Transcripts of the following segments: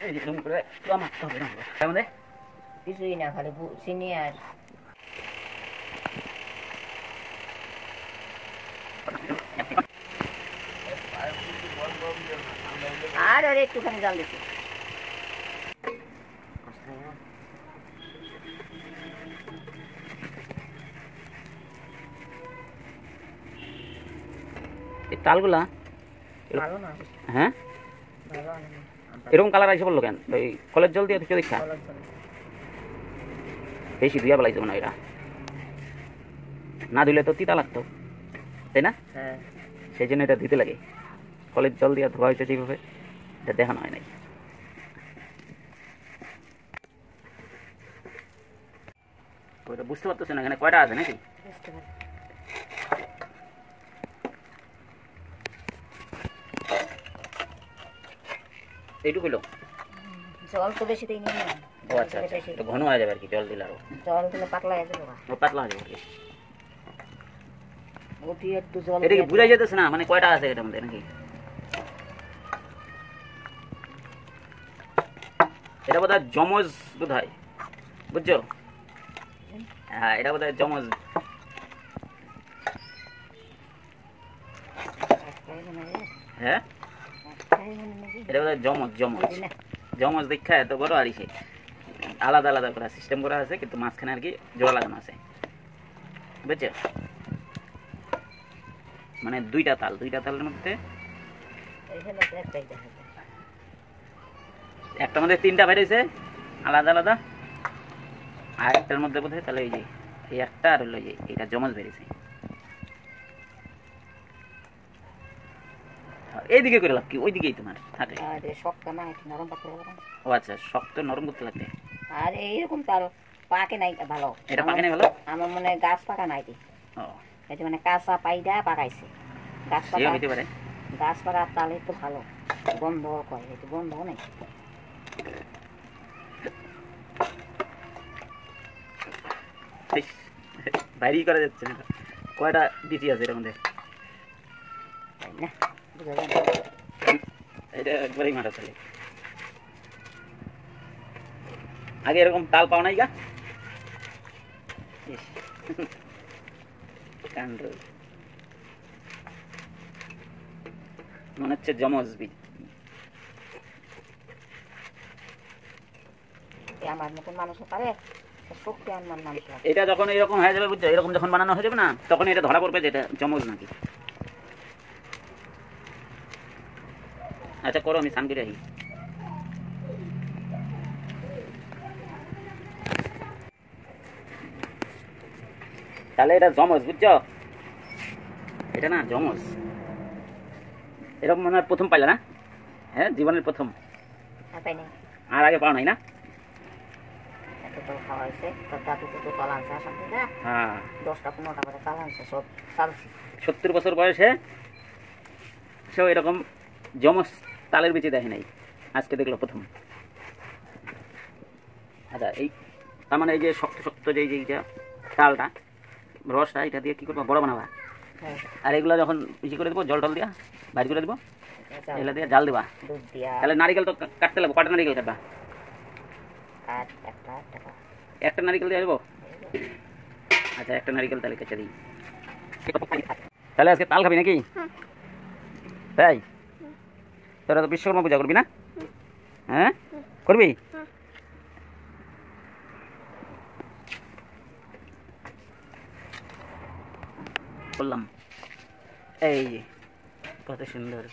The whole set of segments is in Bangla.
এরকম করে তো মারতে হবে না তার মধ্যে কিছুই না, খালি চিনি আর আর একটুখানি জাল দিচ্ছি। এই তালগুলা ভালো না, হ্যাঁ ভালো না, এরকম কালার আইসে বললো কেন? ওই কলের জল দিয়ে ধুয়ে দেখা বেশি ধুয়া বেলাইছে মনে হয় এটা, না ধুলে তো তিতা লাগতো তাই না? হ্যাঁ, সেই জন্য এটা ধুতে লাগে। কলের জল দিয়ে ধোয়া হয়েছে যেভাবে, এটা দেখানো হয় নাই। ওইটা বুঝতে পারতেছে না এখানে কয়টা আছে নাকি? বুঝতে পারি। এইটুকু হইলো, জল তো বেশি দিইনি না। ও আচ্ছা আচ্ছা, তো ঘন হয়ে যাবে আর কি জল দিলে, আরো জল দিলে পাতলা হয়ে যাবে, ও পাতলা হয়ে যাবে আর কি। ওটি একটু জল এটা কি বুঝাই যেতেছে না মানে কয়টা আছে এটার মধ্যে নাকি? এটা বোধহয় জমজ বোধহয়, বুঝছো? হ্যাঁ এটা বোধহয় জমজ। হ্যাঁ এটা বোধহয় জমজ, জমজ জমজ দীক্ষা এত বড় আর সে আলাদা আলাদা করা সিস্টেম করা আছে, কিন্তু মাঝখানে আর কি জোড়া লাগানো আছে, বুঝছো? মানে দুইটা তালের মধ্যে একটার মধ্যে তিনটা বেরিয়েছে আলাদা আলাদা, আর একটার মধ্যে বোধহয় তাহলে এই যে এই একটা আর হলো যে এটা জমজ বেরিয়েছে। এইদিকে করে লাভ কি? ওইদিকেই তোমার থাকে। ও আচ্ছা, শক্ত নরম করতে লাগবে। আর এইরকম তাল পাকে নাই ভালো, এটা পাকে নাই ভালো, আমার মনে হয় গাছ পাকা নাই। এটা মানে কাঁচা পাইডা পাকাইছে, গাছ পাকা হইতে পারে। গাছ পাকা তালে তো ভালো গন্ধ কয়, এটা গন্ধ নাই। বাইরেই করা যাচ্ছে না। কয়টা বিচি আছে এর মধ্যে? না বুঝা যায় না, এটা একবারেই মারা চলে। আগে এরকম তাল পাও নাই গা? কাণ্ড, মনে হচ্ছে জমজ বীজ। আমার মতন মানুষ পারে শক্তি আনবার মানুষ। এটা যখন এরকম হয়ে যাবে, বুঝছো, এরকম যখন বানানো হয়ে যাবে না, তখন এটা ধরা পড়বে যে এটা জমজ নাকি। আচ্ছা করো, আমি স্নান করে আসি। তাহলে এটা জমজ, বুঝছো? এটা না জমজ, এরকম মনে হয় প্রথম পাইলে না? হ্যাঁ জীবনের প্রথম, আর আগে পাও নাই না? 70 বছর বয়সে সেও এরকম জমজ তালের বিচি দেখে নাই, আজকে দেখলো প্রথম। আচ্ছা এই তার মানে এই যে শক্ত শক্ত যে এইটা তালটা রসটা, এটা দিয়ে কি করবো? বড় বানাবা। আর এগুলো যখন ইসি করে দেবো, জল টল দিয়া বাইর করে দেবো, এগুলো দিয়ে জাল দিবা। তাহলে নারিকেল তো কাটতে লাগবো, কটা নারিকেল কাটবা? একটা নারিকেল দিয়ে দেবো। আচ্ছা একটা নারিকেল তাহলে কেটে দিই। তাহলে আজকে তাল খাবি নাকি? তাই তোরা তো বিশ্বকর্মা পূজা করবি না? হ্যাঁ করবি? বললাম এই যে কত সুন্দর,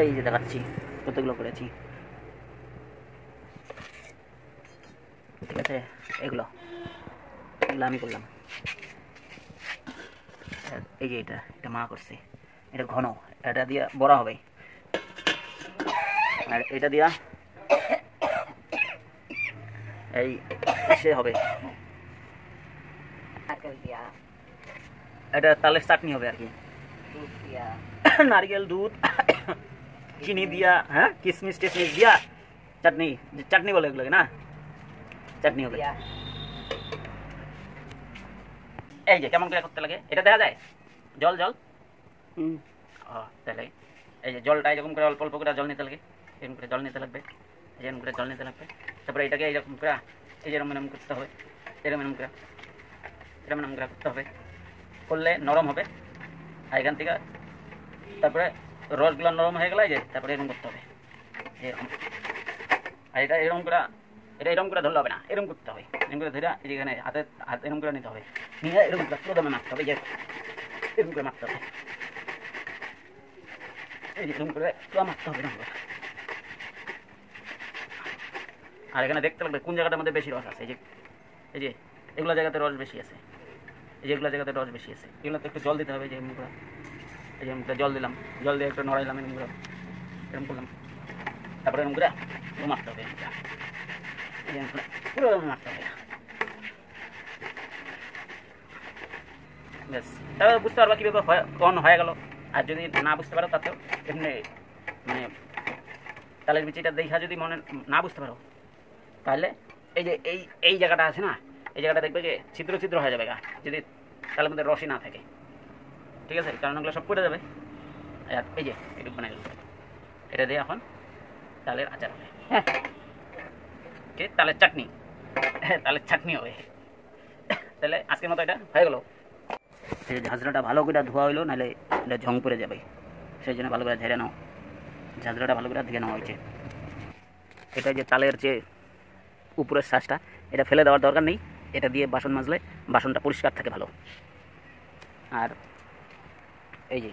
এই যে দেখাচ্ছি কতগুলো করেছি, ঠিক আছে? এগুলো এগুলো আমি করলাম। এই যে এটা এটা মা করছে, এটা ঘন, এটা দিয়া বড়া হবে, আর এটা দিয়া এই সে হবে, এটা তালের চাটনি হবে আর কি, নারকেল দুধ চিনি দিয়া, হ্যাঁ কিশমিশ টিশমিশ দিয়া চাটনি, চাটনি বলে এগুলোকে না, চাটনি হবে। এই যে কেমন করে করতে লাগে এটা দেখা যায়, জল জল তাহলে এই যে জলটা এরকম করে অল্প অল্প করে জল নিতে লাগে, এরকম করে জল নিতে লাগবে, এরকম করে জল নিতে লাগবে। তারপরে এটাকে এইরকম করে এই যে এরকম করতে হবে, এরকম করে করতে হবে, করলে নরম হবে। আর এখান থেকে তারপরে রসগুলো নরম হয়ে গেলে যে তারপরে এরকম করতে হবে এরকম। আর এটা এরকম করে, এটা এরকম করে ধরলে হবে না, এরকম করতে হবে, এরকম করে ধরে এই যেখানে হাতে হাত এরকম করে নিতে হবে, নিয়ে এরকম করে পুরো দমে মারতে হবে, যে এরকম করে মারতে হবে, এই যে এরকম করে পুরো মারতে হবে এরকম করে। আর এখানে দেখতে লাগবে কোন জায়গাটার মধ্যে বেশি রস আছে। এই যে এগুলো জায়গাতে রস বেশি আছে, এই যেগুলো জায়গাতে রস বেশি আছে এগুলোতে একটু জল দিতে হবে। যে এমনি করে, এই যে এমনি জল দিলাম, জল দিয়ে একটু নড়াইলাম, এরকম করে এরকম করলাম, তারপরে এরকম করে মারতে হবে, পুরো মারতে হবে। ব্যাস, তারপরে বুঝতে পারবা কীভাবে কখন হয়ে গেল। আর যদি না বুঝতে পারো তাতেও এমনি মানে তালের বিচিটা দেখা যদি মনে না বুঝতে পারো, তাহলে এই যে এই জায়গাটা আছে না, এই জায়গাটা দেখবে যে ছিদ্র ছিদ্র হয়ে যাবে গা, যদি তালের মধ্যে রসই না থাকে। ঠিক আছে, কারণ ওগুলো সব পড়ে যাবে। আর এই যে এটুকু বানাই গেল, এটা দিয়ে এখন তালের আচার হবে। হ্যাঁ, ঠিক, তালের চাটনি, হ্যাঁ তালের চাটনি হবে। তাহলে আজকের মতো এটা হয়ে গেল। এই ঝাঁঝরাটা ভালো করে ধোয়া হইলো, নাহলে এটা ঝং পড়ে যাবে, সেই জন্য ভালো করে ঝেড়ে নাও। ঝাঁঝরাটা ভালো করে ধুয়ে নেওয়া হয়েছে। এটা যে তালের যে উপরের শ্বাসটা, এটা ফেলে দেওয়ার দরকার নেই, এটা দিয়ে বাসন মাজলে বাসনটা পরিষ্কার থাকে ভালো। আর এই যে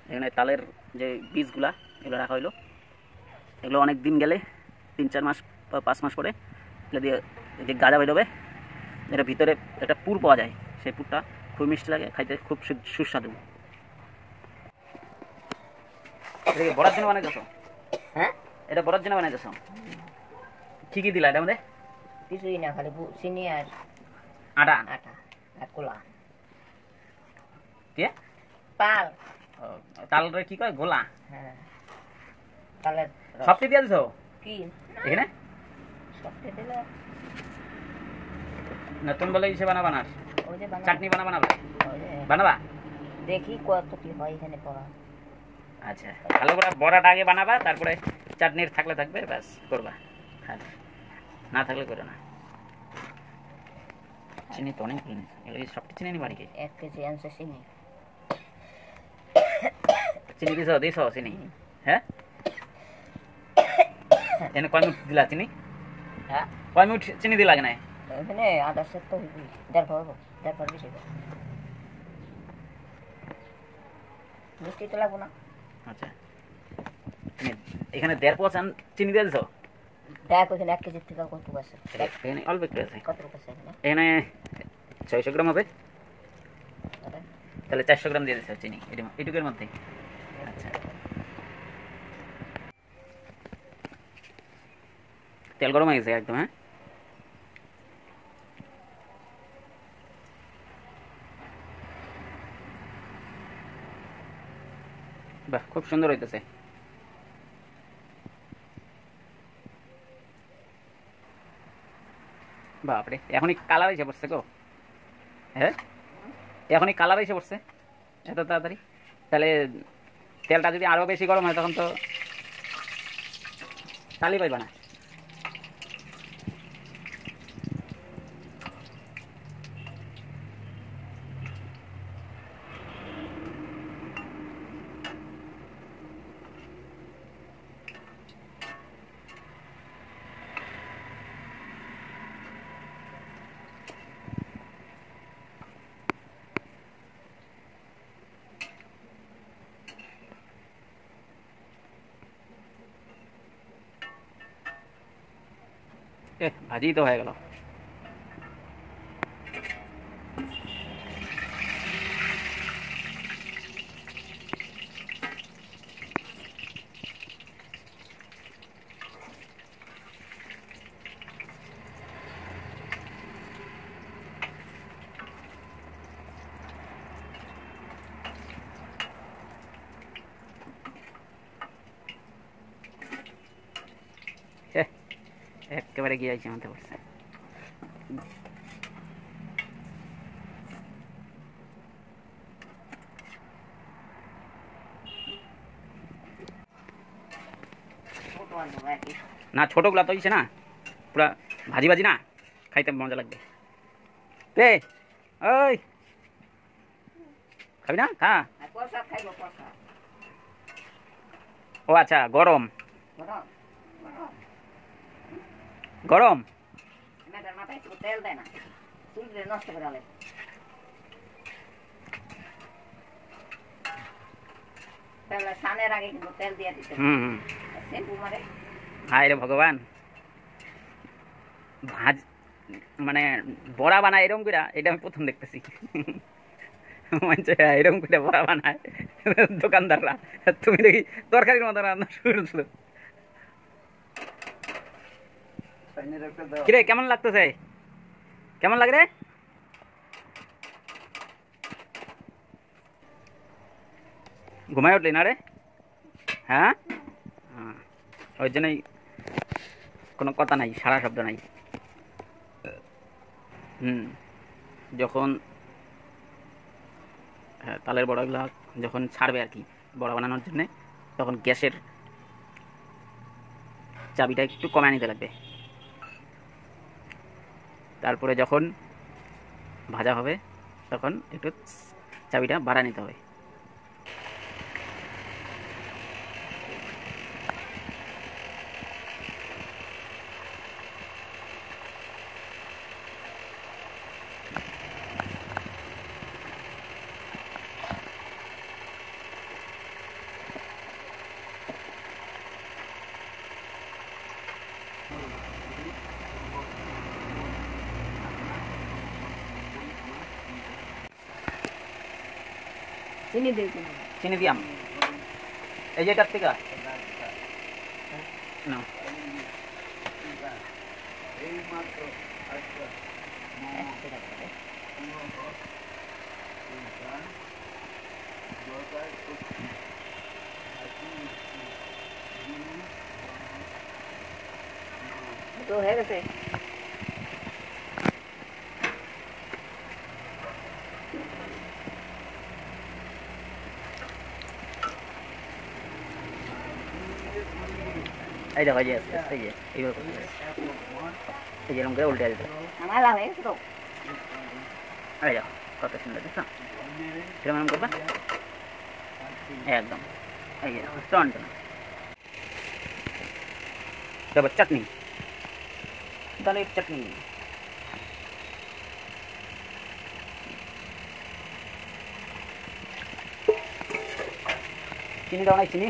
এখানে তালের যে বীজগুলা এগুলো রাখা হইলো, এগুলো অনেক দিন গেলে 3-4 মাস বা 5 মাস পরে এগুলো দিয়ে যে গাঁজা বেরোবে, এটা ভিতরে একটা পুর পাওয়া যায়, সেই পুরটা খুব মিষ্টি লাগে, খাইতে খুব সুস্বাদু। এটা বড়ার জন্য বানাইতেছ? হ্যাঁ, এটা বড়ার জন্য বানাইতেছ? কি কি দিলা এটার মধ্যে? কিছুই না, খালি চিনি আর আটা আটা আর কোলা দিয়ে তাল। তালরে কি কয়? গোলা। হ্যাঁ, তালের সবটি দিয়ে দিছো কি এখানে? সবটি দিলে নতুন বলে ইসে বানাবা না, ওই যে চাটনি বানাবা না, ওই যে বানাবা? দেখি কত কি হয় এখানে পড়া। আচ্ছা, ভালো করে বড়াটা আগে বানাবা, তারপরে চাটনির থাকলে থাকবে, ব্যাস করবা, আর না থাকলে করো না। চিনি তো অনেক সবটি চিনি নি বাড়িকে। 1 কেজি আনছে চিনি। চিনি দিছো চিনি? হ্যাঁ, এনে কয় মিনিট দিলা চিনি? হ্যাঁ, কয় মিনিট চিনি দিলা কেন? এখানে আদা সেট তো হইবি, দেড় বেশি মিষ্টি তো লাগবো না। আচ্ছা, এখানে 1.5 চিনি দিয়ে দিছো? দেখ ওইখানে 1 কেজির থেকে কত আছে, এখানে অল্প একটু আছে। কত আছে এখানে? এখানে 600 গ্রাম হবে, তাহলে 400 গ্রাম দিয়ে দিছো চিনি এটুকের মধ্যে। আচ্ছা, তেল গরম হয়ে গেছে একদম। হ্যাঁ, বাহ, খুব সুন্দর হইতেছে। বাপরে, এখনই কালার এসে পড়ছে গো। হ্যাঁ, এখনই কালার এসে পড়ছে এত তাড়াতাড়ি। তাহলে তেলটা যদি আরো বেশি গরম হয় তখন তো চালি পাইবা না। ভাজি তো হয়ে গেল। একেবারে গিয়ে আইছে আমাদের পড়ছে। আর কি। না ছোটোগুলা তো ইসে না, পুরা ভাজি ভাজি না, খাইতে মজা লাগবে। রে ওই খাবি না? খা। আর প্রসাদ খাইব প্রসাদ। ও আচ্ছা, গরম গরম গরম। গরম। মেয়েটার মাথায় একটু তেল দেয় না, চুলগুলো নষ্ট করে আলে। তাহলে স্নানের আগে কিন্তু তেল দিয়ে দিতে হবে। হুম হুম। শ্যাম্পু মারে। হায় রে ভগবান, ভাজ মানে বড়া বানায় এরকম করে, এটা আমি প্রথম দেখতেছি। মানছে এরকম করে বড়া বানায় দোকানদাররা, তুমি দেখি তরকারির মতো রান্না শুরু করছো। কিরে কেমন লাগতেছে? কেমন লাগে রে? ঘুমায় উঠলি না রে? হ্যাঁ, ওই জন্যই কোনো কথা নাই, সারা শব্দ নাই। যখন হ্যাঁ তালের বড়াগুলা যখন ছাড়বে আর কি বড়া বানানোর জন্যে, তখন গ্যাসের চাবিটা একটু কমে নিতে লাগবে। তারপরে যখন ভাজা হবে তখন একটু চাবিটা বাড়া নিতে হবে। চিনি দিয়ে দিন। চিনি দিয়াম এই যে এটার থেকে না। তো হয়ে গেছে। এই দেখো এই যে এই যে এইভাবে করতে হবে। এই যে এরকম করে উল্টে দিতে হবে। আমার লাভ হয়ে গেছে তো। এই দেখো কত সুন্দর দেখছো, সেরকম এরকম করবা একদম। এই যে টন তারপর চাটনি, ডালের চাটনি। চিনি দাও নাই চিনি?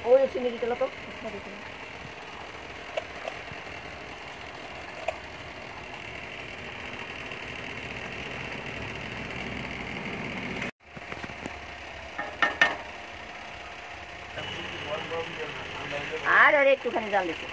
ওই চিনি দিতে তো। আর একটুখানি জাল দিতে।